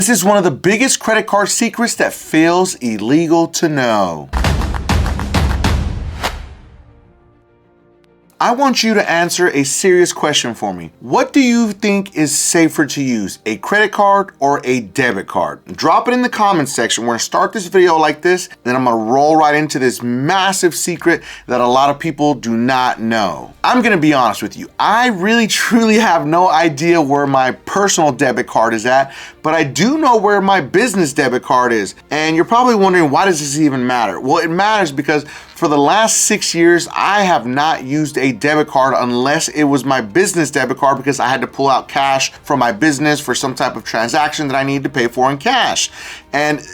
This is one of the biggest credit card secrets that feels illegal to know. I want you to answer a serious question for me. What do you think is safer to use, a credit card or a debit card? Drop it in the comments section. We're gonna start this video like this, then I'm gonna roll right into this massive secret that a lot of people do not know. I'm gonna be honest with you. I really truly have no idea where my personal debit card is at, but I do know where my business debit card is. And you're probably wondering, why does this even matter? Well, it matters because for the last 6 years, I have not used a debit card unless it was my business debit card because I had to pull out cash from my business for some type of transaction that I needed to pay for in cash. And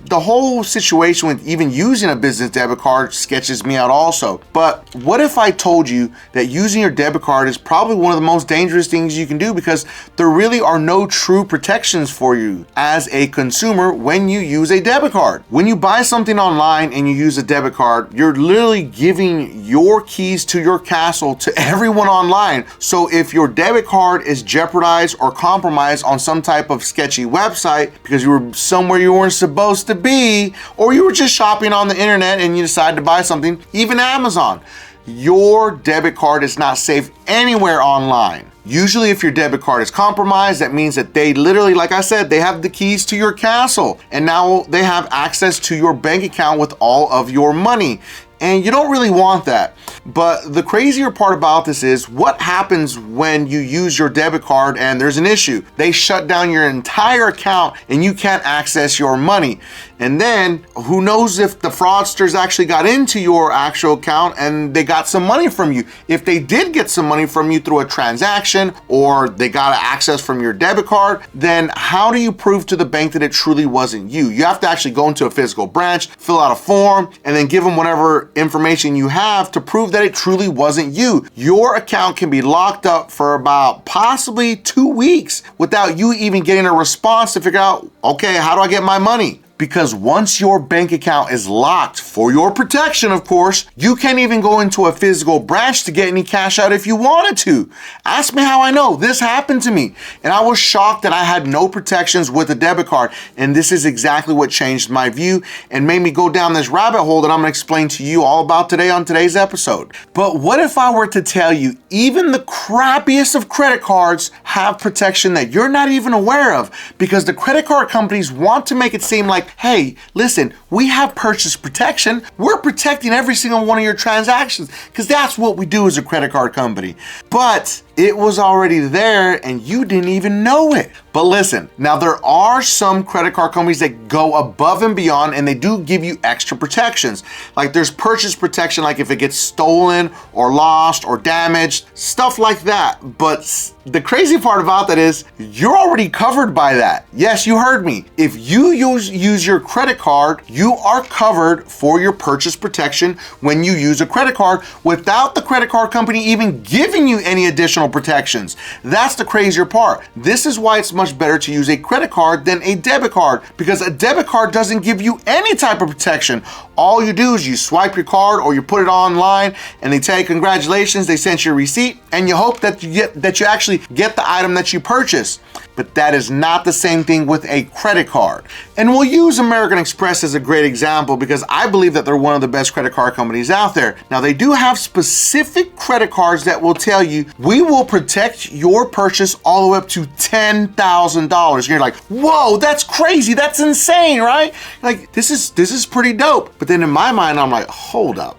the whole situation with even using a business debit card sketches me out also. But what if I told you that using your debit card is probably one of the most dangerous things you can do because there really are no true protections for you as a consumer when you use a debit card. When you buy something online and you use a debit card, you're literally giving your keys to your castle to everyone online. So if your debit card is jeopardized or compromised on some type of sketchy website because you were somewhere you weren't supposed to be, or you were just shopping on the internet and you decided to buy something, even Amazon, your debit card is not safe anywhere online. Usually if your debit card is compromised, that means that they literally, like I said, they have the keys to your castle and now they have access to your bank account with all of your money. And you don't really want that. But the crazier part about this is what happens when you use your debit card and there's an issue. They shut down your entire account and you can't access your money. And then who knows if the fraudsters actually got into your actual account and they got some money from you. If they did get some money from you through a transaction or they got access from your debit card, then how do you prove to the bank that it truly wasn't you? You have to actually go into a physical branch, fill out a form, and then give them whatever information you have to prove that it truly wasn't you. Your account can be locked up for about possibly 2 weeks without you even getting a response to figure out, okay, how do I get my money? Because once your bank account is locked, for your protection, of course, you can't even go into a physical branch to get any cash out if you wanted to. Ask me how I know. This happened to me. And I was shocked that I had no protections with a debit card. And this is exactly what changed my view and made me go down this rabbit hole that I'm gonna explain to you all about today on today's episode. But what if I were to tell you even the crappiest of credit cards have protection that you're not even aware of? Because the credit card companies want to make it seem like, hey, listen, we have purchase protection. We're protecting every single one of your transactions because that's what we do as a credit card company. But it was already there and you didn't even know it. But listen, now there are some credit card companies that go above and beyond and they do give you extra protections. Like there's purchase protection, like if it gets stolen or lost or damaged, stuff like that. But the crazy part about that is you're already covered by that. Yes, you heard me. If you use your credit card, you are covered for your purchase protection when you use a credit card without the credit card company even giving you any additional protections. That's the crazier part. This is why it's much better to use a credit card than a debit card, because a debit card doesn't give you any type of protection. All you do is you swipe your card or you put it online and they tell you congratulations, they sent you a receipt, and you hope that you actually get the item that you purchased. But that is not the same thing with a credit card. And we'll use American Express as a great example because I believe that they're one of the best credit card companies out there. Now they do have specific credit cards that will tell you, we will protect your purchase all the way up to $10,000. And you're like, whoa, that's crazy, that's insane, right? Like this is pretty dope. But then in my mind, I'm like, hold up.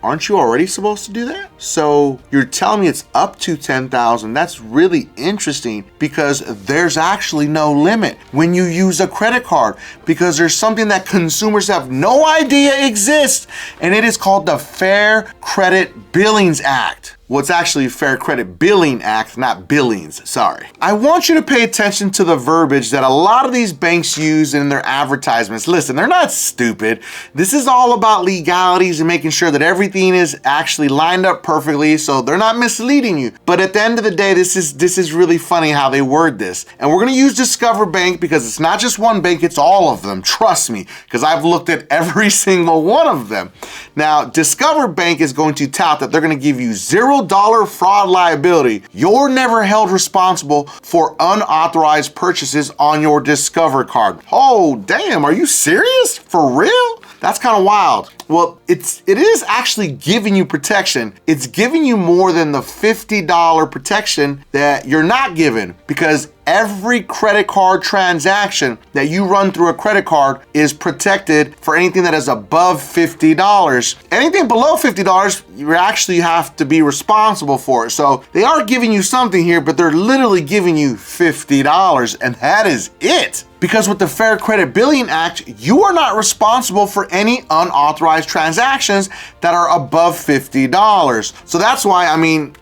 Aren't you already supposed to do that? So you're telling me it's up to 10,000. That's really interesting because there's actually no limit when you use a credit card because there's something that consumers have no idea exists, and it is called the Fair Credit Billings Act. Well, it's actually Fair Credit Billing Act, not billings, sorry. I want you to pay attention to the verbiage that a lot of these banks use in their advertisements. Listen, they're not stupid. This is all about legalities and making sure that everything is actually lined up perfectly so they're not misleading you. But at the end of the day, this is really funny how they word this. And we're gonna use Discover Bank because it's not just one bank, it's all of them. Trust me, because I've looked at every single one of them. Now, Discover Bank is going to tout that they're gonna give you 0 $0 fraud liability. You're never held responsible for unauthorized purchases on your Discover card. Oh, damn, are you serious? For real? That's kind of wild. Well, it is actually giving you protection. It's giving you more than the $50 protection that you're not given, because every credit card transaction that you run through a credit card is protected for anything that is above $50. Anything below $50, you actually have to be responsible for it. So they are giving you something here, but they're literally giving you $50, and that is it. Because with the Fair Credit Billing Act, you are not responsible for any unauthorized transactions that are above $50. So that's why,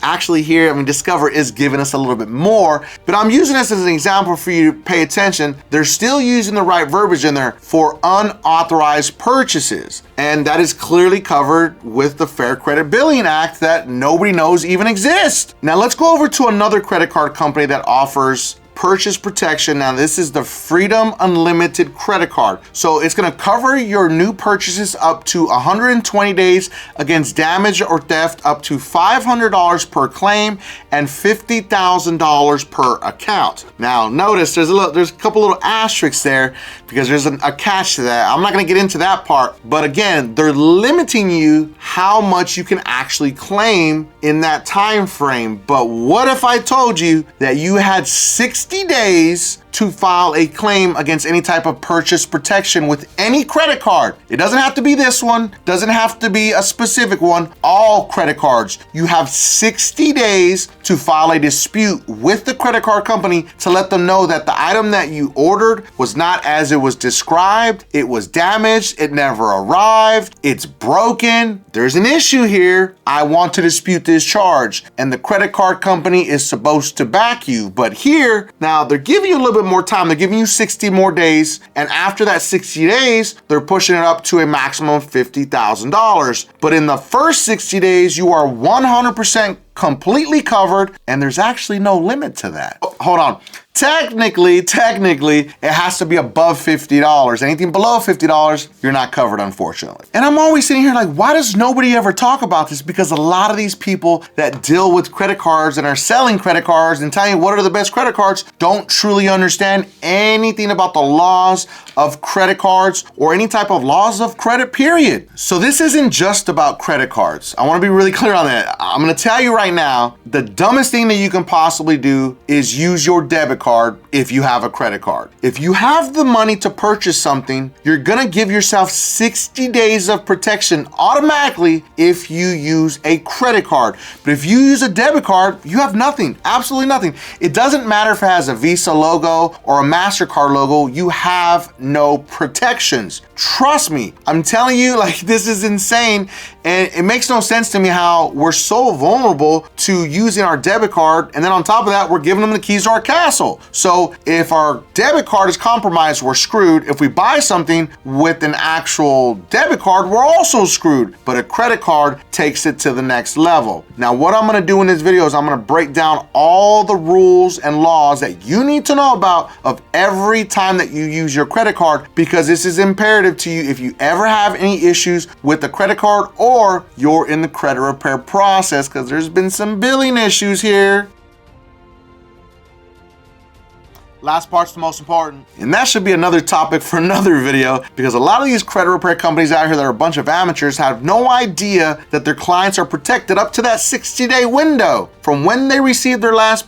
actually here, Discover is giving us a little bit more, but I'm using this as an example for you to pay attention. They're still using the right verbiage in there for unauthorized purchases. And that is clearly covered with the Fair Credit Billing Act that nobody knows even exists. Now let's go over to another credit card company that offers purchase protection. Now this is the Freedom Unlimited credit card. So it's going to cover your new purchases up to 120 days against damage or theft, up to $500 per claim and $50,000 per account. Now notice there's a couple little asterisks there because there's a catch to that. I'm not going to get into that part, but again, they're limiting you how much you can actually claim in that time frame. But what if I told you that you had 60 days to file a claim against any type of purchase protection with any credit card? It doesn't have to be this one, doesn't have to be a specific one, all credit cards. You have 60 days to file a dispute with the credit card company to let them know that the item that you ordered was not as it was described, it was damaged, it never arrived, it's broken, there's an issue here, I want to dispute this charge. And the credit card company is supposed to back you. But here, now they're giving you a little bit more time. They're giving you 60 more days. And after that 60 days, they're pushing it up to a maximum of $50,000. But in the first 60 days, you are 100% completely covered, and there's actually no limit to that. Hold on. Technically, it has to be above $50. Anything below $50, you're not covered, unfortunately. And I'm always sitting here like, why does nobody ever talk about this? Because a lot of these people that deal with credit cards and are selling credit cards and telling you what are the best credit cards don't truly understand anything about the laws of credit cards or any type of laws of credit, period. So this isn't just about credit cards. I want to be really clear on that. I'm going to tell you right now, the dumbest thing that you can possibly do is use your debit card if you have a credit card. If you have the money to purchase something, you're gonna give yourself 60 days of protection automatically if you use a credit card. But if you use a debit card, you have nothing, absolutely nothing. It doesn't matter if it has a Visa logo or a MasterCard logo, you have no protections. Trust me, I'm telling you, like, this is insane. And it makes no sense to me how we're so vulnerable to using our debit card, and then on top of that, we're giving them the keys to our castle. So if our debit card is compromised, we're screwed. If we buy something with an actual debit card, we're also screwed. But a credit card takes it to the next level. Now, what I'm gonna do in this video is I'm gonna break down all the rules and laws that you need to know about of every time that you use your credit card, because this is imperative to you if you ever have any issues with the credit card or you're in the credit repair process, because there's been some billing issues here. Last part's the most important. And that should be another topic for another video, because a lot of these credit repair companies out here that are a bunch of amateurs have no idea that their clients are protected up to that 60-day window from when they receive their last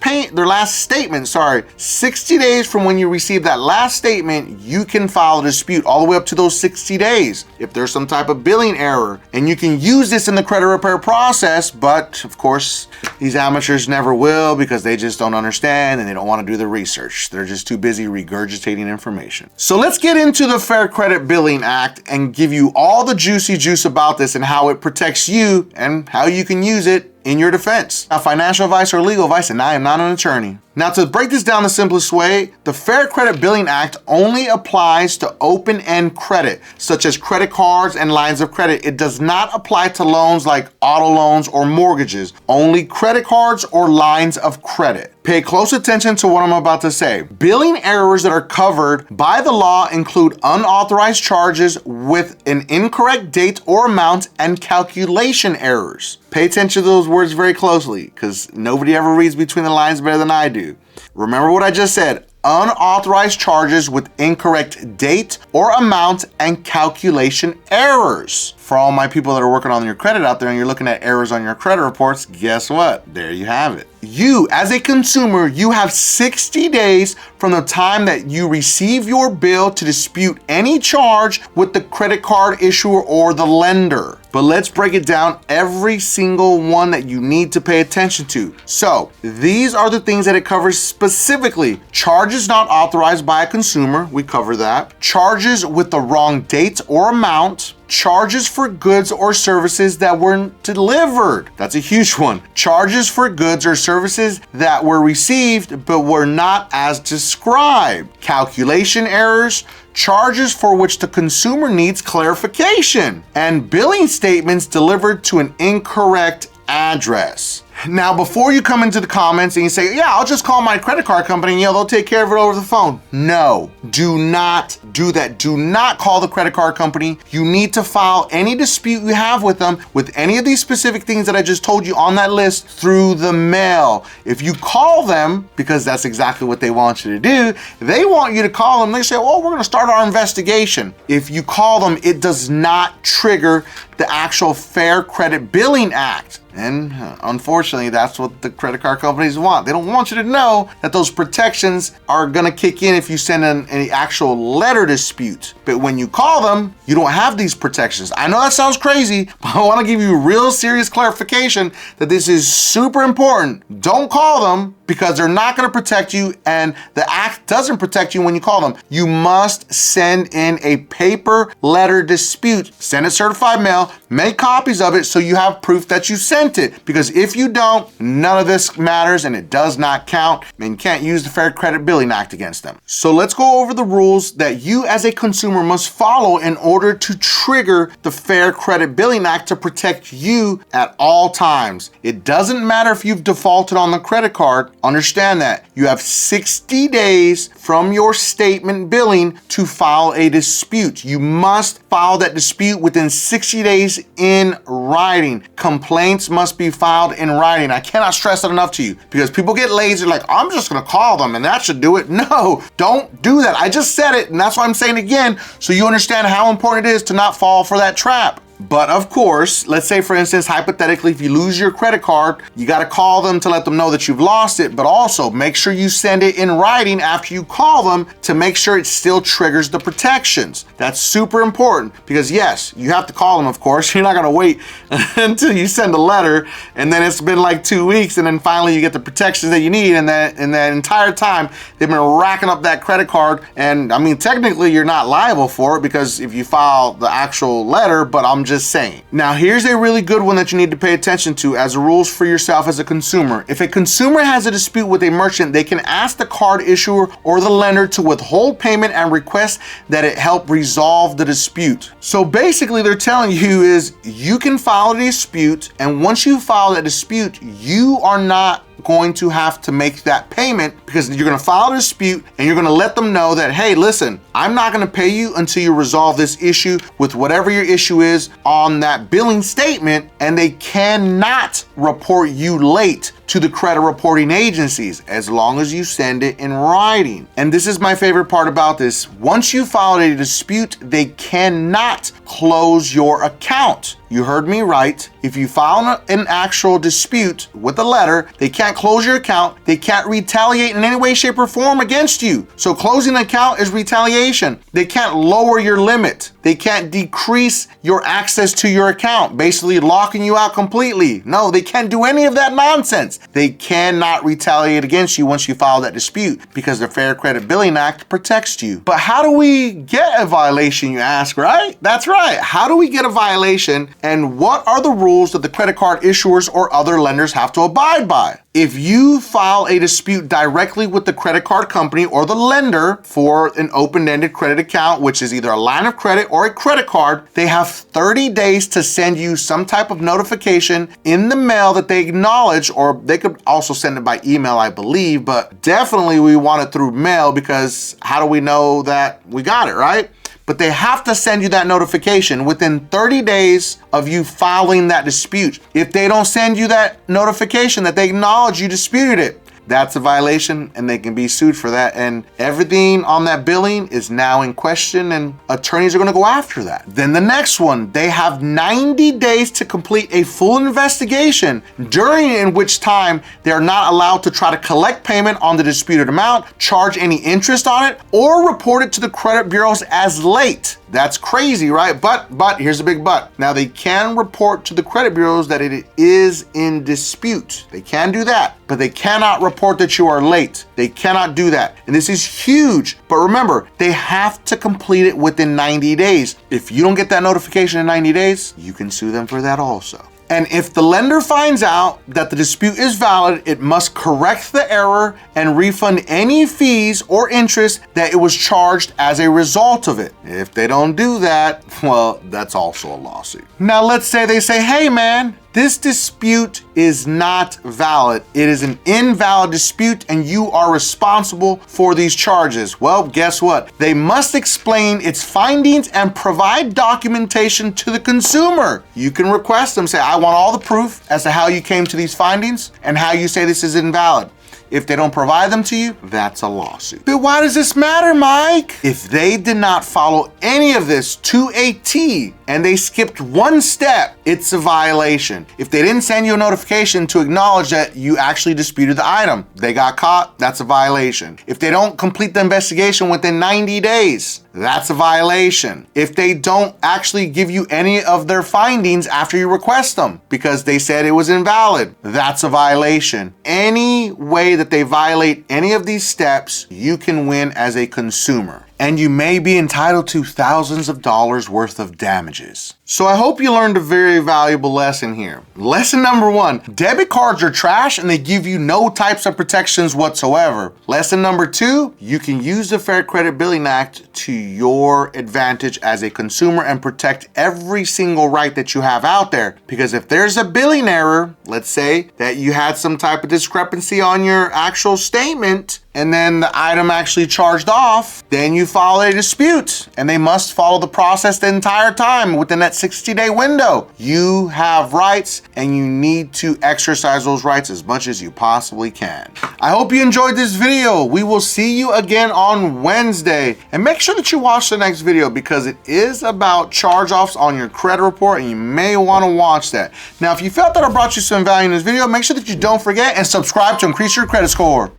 statement. 60 days from when you receive that last statement, you can file a dispute all the way up to those 60 days if there's some type of billing error. And you can use this in the credit repair process, but of course, these amateurs never will because they just don't understand and they don't want to do the research. They're just too busy regurgitating information. So let's get into the Fair Credit Billing Act and give you all the juicy juice about this and how it protects you and how you can use it in your defense. Now, financial advice or legal advice, and I am not an attorney. Now, to break this down the simplest way, the Fair Credit Billing Act only applies to open-end credit, such as credit cards and lines of credit. It does not apply to loans like auto loans or mortgages, only credit cards or lines of credit. Pay close attention to what I'm about to say. Billing errors that are covered by the law include unauthorized charges with an incorrect date or amount and calculation errors. Pay attention to those words words very closely because nobody ever reads between the lines better than I do. Remember what I just said. Unauthorized charges with incorrect date or amount and calculation errors. For all my people that are working on your credit out there and you're looking at errors on your credit reports, guess what? There you have it. You, as a consumer, you have 60 days from the time that you receive your bill to dispute any charge with the credit card issuer or the lender. But let's break it down, every single one that you need to pay attention to. So these are the things that it covers specifically. Charges not authorized by a consumer, we cover that. Charges with the wrong date or amount. Charges for goods or services that weren't delivered. That's a huge one. Charges for goods or services that were received but were not as described. Calculation errors. Charges for which the consumer needs clarification. And billing statements delivered to an incorrect address. Now, before you come into the comments and you say, yeah, I'll just call my credit card company and they'll take care of it over the phone. No, do not do that. Do not call the credit card company. You need to file any dispute you have with them with any of these specific things that I just told you on that list through the mail. If you call them, because that's exactly what they want you to do, they want you to call them. They say, well, we're going to start our investigation. If you call them, it does not trigger the actual Fair Credit Billing Act. And unfortunately, that's what the credit card companies want. They don't want you to know that those protections are gonna kick in if you send an actual letter dispute. But when you call them, you don't have these protections. I know that sounds crazy, but I wanna give you real serious clarification that this is super important. Don't call them because they're not gonna protect you, and the act doesn't protect you when you call them. You must send in a paper letter dispute. Send it certified mail, make copies of it so you have proof that you sent it. Because if you don't, none of this matters and it does not count, and you can't use the Fair Credit Billing Act against them. So let's go over the rules that you as a consumer must follow in order to trigger the Fair Credit Billing Act to protect you at all times. It doesn't matter if you've defaulted on the credit card. Understand that. You have 60 days from your statement billing to file a dispute. You must file that dispute within 60 days in writing. Complaints must be filed in writing. I cannot stress that enough to you because people get lazy, like, I'm just gonna call them and that should do it. No, don't do that. I just said it, and that's why I'm saying it again, so you understand how important it is to not fall for that trap. But of course, let's say for instance, hypothetically, if you lose your credit card, you got to call them to let them know that you've lost it, but also make sure you send it in writing after you call them to make sure it still triggers the protections. That's super important because yes, you have to call them, of course. You're not going to wait until you send a letter and then it's been like 2 weeks and then finally you get the protections that you need, and that entire time they've been racking up that credit card. And I mean, technically you're not liable for it because if you file the actual letter, but I'm just saying. Now, here's a really good one that you need to pay attention to as rules for yourself as a consumer. If a consumer has a dispute with a merchant, they can ask the card issuer or the lender to withhold payment and request that it help resolve the dispute. So basically, they're telling you is you can file a dispute, and once you file that dispute, you are not going to have to make that payment because you're going to file a dispute and you're going to let them know that, hey, listen, I'm not going to pay you until you resolve this issue with whatever your issue is on that billing statement, and they cannot report you late to the credit reporting agencies as long as you send it in writing. And this is my favorite part about this. Once you file a dispute, they cannot close your account. You heard me right. If you file an actual dispute with a letter, they can't close your account. They can't retaliate in any way, shape, or form against you. So closing an account is retaliation. They can't lower your limit. They can't decrease your access to your account, basically locking you out completely. No, they can't do any of that nonsense. They cannot retaliate against you once you file that dispute because the Fair Credit Billing Act protects you. But how do we get a violation, you ask, right? That's right. How do we get a violation, and what are the rules that the credit card issuers or other lenders have to abide by? If you file a dispute directly with the credit card company or the lender for an open-ended credit account, which is either a line of credit or a credit card, they have 30 days to send you some type of notification in the mail that they acknowledge, or they could also send it by email, I believe, but definitely we want it through mail because how do we know that we got it, right? but they have to send you that notification within 30 days of you filing that dispute. If they don't send you that notification that they acknowledge you disputed it, that's a violation and they can be sued for that. And everything on that billing is now in question and attorneys are gonna go after that. Then the next one, they have 90 days to complete a full investigation, during which time they're not allowed to try to collect payment on the disputed amount, charge any interest on it, or report it to the credit bureaus as late. That's crazy, right? But here's a big but. Now they can report to the credit bureaus that it is in dispute. They can do that, but they cannot report that you are late. They cannot do that. And this is huge. But remember, they have to complete it within 90 days. If you don't get that notification in 90 days, you can sue them for that also. And if the lender finds out that the dispute is valid, it must correct the error and refund any fees or interest that it was charged as a result of it. If they don't do that, well, that's also a lawsuit. Now let's say they say, hey man, this dispute is not valid. It is an invalid dispute and you are responsible for these charges. Well, guess what? They must explain its findings and provide documentation to the consumer. You can request them, say, I want all the proof as to how you came to these findings and how you say this is invalid. If they don't provide them to you, that's a lawsuit. But why does this matter, Mike? If they did not follow any of this to a T and they skipped one step, it's a violation. If they didn't send you a notification to acknowledge that you actually disputed the item, they got caught, that's a violation. If they don't complete the investigation within 90 days, that's a violation. If they don't actually give you any of their findings after you request them because they said it was invalid, that's a violation. Any way that they violate any of these steps, you can win as a consumer. And you may be entitled to thousands of dollars worth of damages. So I hope you learned a very valuable lesson here. Lesson number one, debit cards are trash and they give you no types of protections whatsoever. Lesson number two, you can use the Fair Credit Billing Act to your advantage as a consumer and protect every single right that you have out there. Because if there's a billing error, let's say that you had some type of discrepancy on your actual statement, and then the item actually charged off, then you file a dispute and they must follow the process the entire time within that 60-day window. You have rights and you need to exercise those rights as much as you possibly can. I hope you enjoyed this video. We will see you again on Wednesday. And make sure that you watch the next video because it is about charge-offs on your credit report and you may want to watch that. Now, if you felt that I brought you some value in this video, make sure that you don't forget and subscribe to increase your credit score.